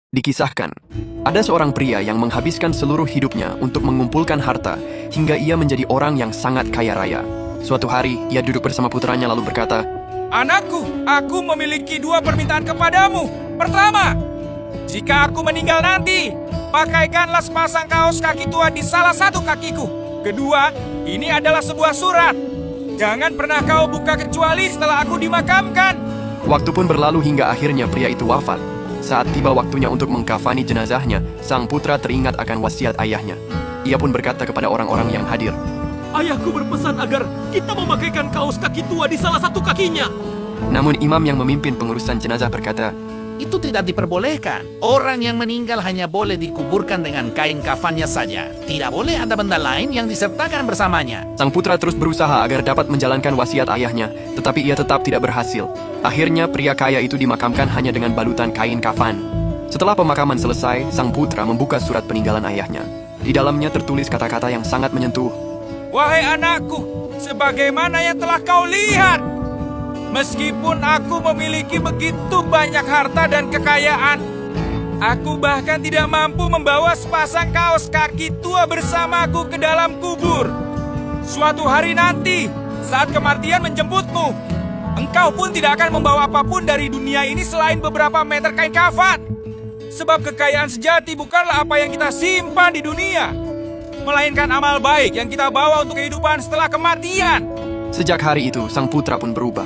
Dikisahkan, ada seorang pria yang menghabiskan seluruh hidupnya untuk mengumpulkan harta hingga ia menjadi orang yang sangat kaya raya. Suatu hari, ia duduk bersama putranya lalu berkata, "Anakku, aku memiliki dua permintaan kepadamu. Pertama, jika aku meninggal nanti, pakaikanlah sepasang kaos kaki tua di salah satu kakiku. Kedua, ini adalah sebuah surat. Jangan pernah kau buka kecuali setelah aku dimakamkan." Waktu pun berlalu hingga akhirnya pria itu wafat. Saat tiba waktunya untuk mengkafani jenazahnya, sang putra teringat akan wasiat ayahnya. Ia pun berkata kepada orang-orang yang hadir, "Ayahku berpesan agar kita memakaikan kaos kaki tua di salah satu kakinya." Namun imam yang memimpin pengurusan jenazah berkata, Itu tidak diperbolehkan. Orang yang meninggal hanya boleh dikuburkan dengan kain kafannya saja. Tidak boleh ada benda lain yang disertakan bersamanya. sang putra terus berusaha agar dapat menjalankan wasiat ayahnya, tetapi ia tetap tidak berhasil. Akhirnya pria kaya itu dimakamkan hanya dengan balutan kain kafan. Setelah pemakaman selesai, sang putra membuka surat peninggalan ayahnya. Di dalamnya tertulis kata-kata yang sangat menyentuh. "Wahai anakku, sebagaimana yang telah kau lihat, meskipun aku memiliki begitu banyak harta dan kekayaan, aku bahkan tidak mampu membawa sepasang kaos kaki tua bersamaku ke dalam kubur. Suatu hari nanti, saat kematian menjemputmu, engkau pun tidak akan membawa apapun dari dunia ini selain beberapa meter kain kafan. Sebab kekayaan sejati bukanlah apa yang kita simpan di dunia, melainkan amal baik yang kita bawa untuk kehidupan setelah kematian." Sejak hari itu, sang putra pun berubah.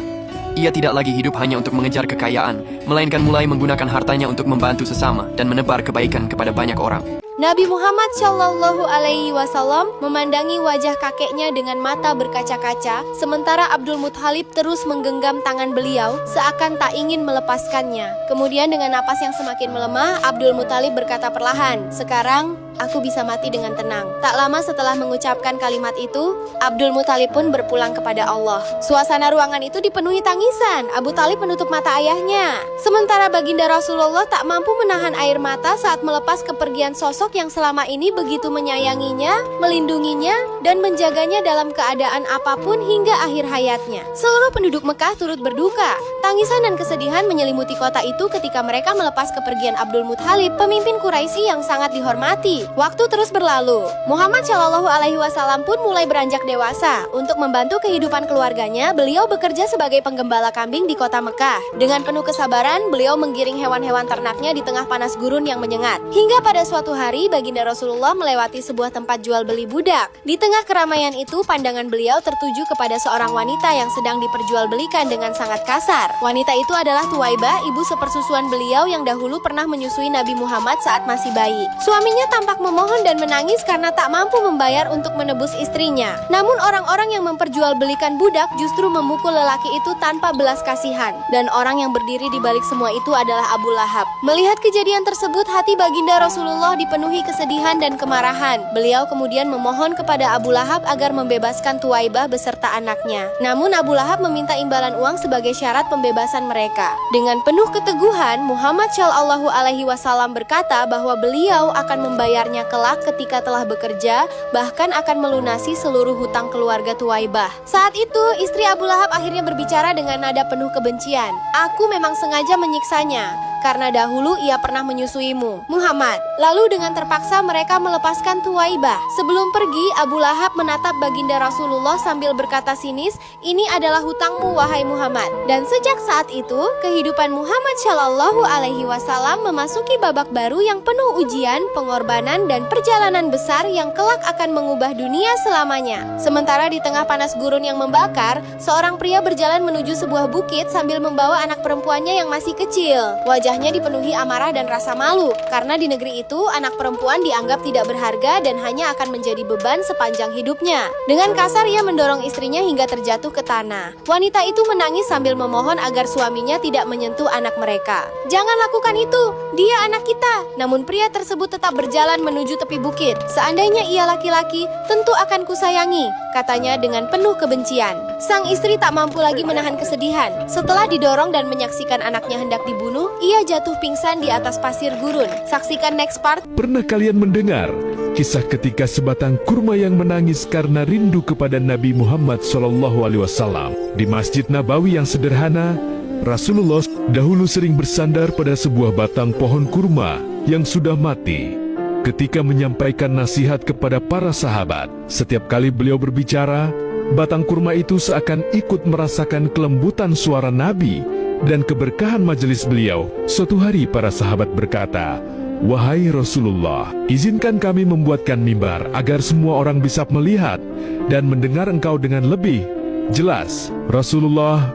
Ia tidak lagi hidup hanya untuk mengejar kekayaan, melainkan mulai menggunakan hartanya untuk membantu sesama dan menebar kebaikan kepada banyak orang. Nabi Muhammad Shallallahu Alaihi Wasallam memandangi wajah kakeknya dengan mata berkaca-kaca, sementara Abdul Muthalib terus menggenggam tangan beliau seakan tak ingin melepaskannya. Kemudian dengan napas yang semakin melemah, Abdul Muthalib berkata perlahan, "Sekarang aku bisa mati dengan tenang." Tak lama setelah mengucapkan kalimat itu, Abdul Muthalib pun berpulang kepada Allah. Suasana ruangan itu dipenuhi tangisan. Abu Talib menutup mata ayahnya. Sementara baginda Rasulullah tak mampu menahan air mata saat melepas kepergian sosok yang selama ini begitu menyayanginya, melindunginya, dan menjaganya dalam keadaan apapun hingga akhir hayatnya. Seluruh penduduk Mekah turut berduka. Tangisan dan kesedihan menyelimuti kota itu ketika mereka melepas kepergian Abdul Muthalib, pemimpin Quraisy yang sangat dihormati. Waktu terus berlalu. Muhammad Shallallahu Alaihi Wasallam pun mulai beranjak dewasa. Untuk membantu kehidupan keluarganya, beliau bekerja sebagai penggembala kambing di kota Mekah. Dengan penuh kesabaran, beliau menggiring hewan-hewan ternaknya di tengah panas gurun yang menyengat. Hingga pada suatu hari, baginda Rasulullah melewati sebuah tempat jual beli budak. Di tengah keramaian itu, pandangan beliau tertuju kepada seorang wanita yang sedang diperjualbelikan dengan sangat kasar. Wanita itu adalah Tuwaibah, ibu sepersusuan beliau yang dahulu pernah menyusui Nabi Muhammad saat masih bayi. Suaminya tampak memohon dan menangis karena tak mampu membayar untuk menebus istrinya. Namun orang-orang yang memperjualbelikan budak justru memukul lelaki itu tanpa belas kasihan. Dan orang yang berdiri di balik semua itu adalah Abu Lahab. Melihat kejadian tersebut, hati baginda Rasulullah dipenuhi kesedihan dan kemarahan. Beliau kemudian memohon kepada Abu Lahab agar membebaskan Tuwaibah beserta anaknya. Namun Abu Lahab meminta imbalan uang sebagai syarat pembebasan mereka. Dengan penuh keteguhan, Muhammad Shallallahu Alaihi Wasallam berkata bahwa beliau akan membayarnya kelak ketika telah bekerja, bahkan akan melunasi seluruh hutang keluarga Tuwaibah. Saat itu, istri Abu Lahab akhirnya berbicara dengan nada penuh kebencian. "Aku memang sengaja menyiksanya, karena dahulu ia pernah menyusuimu, Muhammad." Lalu dengan terpaksa mereka melepaskan Tuwaibah. Sebelum pergi, Abu Lahab menatap baginda Rasulullah sambil berkata sinis, "Ini adalah hutangmu, wahai Muhammad." Dan sejak saat itu, kehidupan Muhammad Shallallahu Alaihi Wasallam memasuki babak baru yang penuh ujian, pengorbanan, dan perjalanan besar yang kelak akan mengubah dunia selamanya. Sementara di tengah panas gurun yang membakar, seorang pria berjalan menuju sebuah bukit sambil membawa anak perempuannya yang masih kecil. Wajahnya dipenuhi amarah dan rasa malu, karena di negeri itu anak perempuan dianggap tidak berharga dan hanya akan menjadi beban sepanjang hidupnya. Dengan kasar ia mendorong istrinya hingga terjatuh ke tanah. Wanita itu menangis sambil memohon agar suaminya tidak menyentuh anak mereka. "Jangan lakukan itu, dia anak kita." Namun pria tersebut tetap berjalan menuju tepi bukit. "Seandainya ia laki-laki, tentu akan kusayangi," katanya dengan penuh kebencian. Sang istri tak mampu lagi menahan kesedihan. Setelah didorong dan menyaksikan anaknya hendak dibunuh, ia jatuh pingsan di atas pasir gurun. Saksikan next part. Pernah kalian mendengar kisah ketika sebatang kurma yang menangis karena rindu kepada Nabi Muhammad SAW? Di Masjid Nabawi yang sederhana, Rasulullah dahulu sering bersandar pada sebuah batang pohon kurma yang sudah mati. Ketika menyampaikan nasihat kepada para sahabat, setiap kali beliau berbicara, batang kurma itu seakan ikut merasakan kelembutan suara Nabi dan keberkahan majelis beliau. Suatu hari para sahabat berkata, "Wahai Rasulullah, izinkan kami membuatkan mimbar agar semua orang bisa melihat dan mendengar engkau dengan lebih jelas." Rasulullah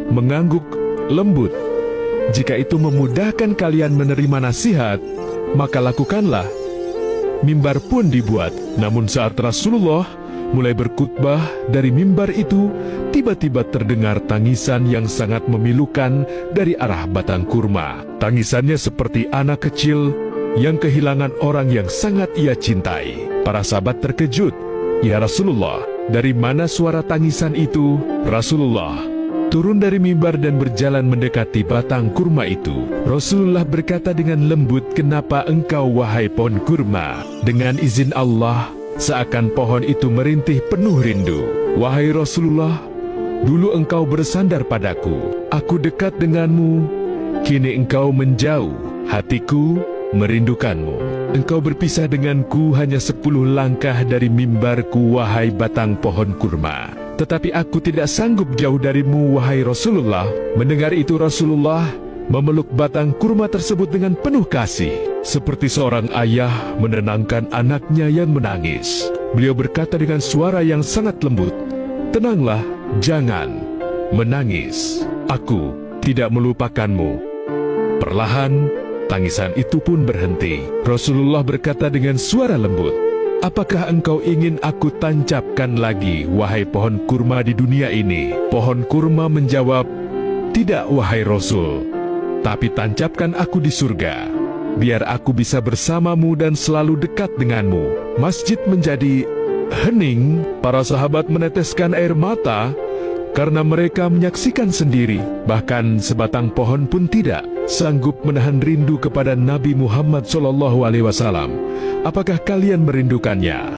mengangguk lembut. "Jika itu memudahkan kalian menerima nasihat, maka lakukanlah." Mimbar pun dibuat. Namun saat Rasulullah mulai berkhutbah dari mimbar itu, tiba-tiba terdengar tangisan yang sangat memilukan dari arah batang kurma. Tangisannya seperti anak kecil yang kehilangan orang yang sangat ia cintai. Para sahabat terkejut. "Ya Rasulullah, dari mana suara tangisan itu?" Rasulullah turun dari mimbar dan berjalan mendekati batang kurma itu. Rasulullah berkata dengan lembut, "Kenapa engkau, wahai pohon kurma?" Dengan izin Allah, seakan pohon itu merintih penuh rindu. "Wahai Rasulullah, dulu engkau bersandar padaku. Aku dekat denganmu. Kini engkau menjauh. Hatiku merindukanmu. Engkau berpisah denganku hanya 10 langkah dari mimbarku, wahai batang pohon kurma. Tetapi aku tidak sanggup jauh darimu, wahai Rasulullah." Mendengar itu Rasulullah memeluk batang kurma tersebut dengan penuh kasih, seperti seorang ayah menenangkan anaknya yang menangis. Beliau berkata dengan suara yang sangat lembut, "Tenanglah, jangan menangis. Aku tidak melupakanmu." Perlahan, tangisan itu pun berhenti. Rasulullah berkata dengan suara lembut, "Apakah engkau ingin aku tancapkan lagi, wahai pohon kurma di dunia ini?" Pohon kurma menjawab, "Tidak, wahai Rasul. Tapi tancapkan aku di surga, biar aku bisa bersamamu dan selalu dekat denganmu." Masjid menjadi hening. Para sahabat meneteskan air mata karena mereka menyaksikan sendiri. Bahkan sebatang pohon pun tidak sanggup menahan rindu kepada Nabi Muhammad SAW. Apakah kalian merindukannya?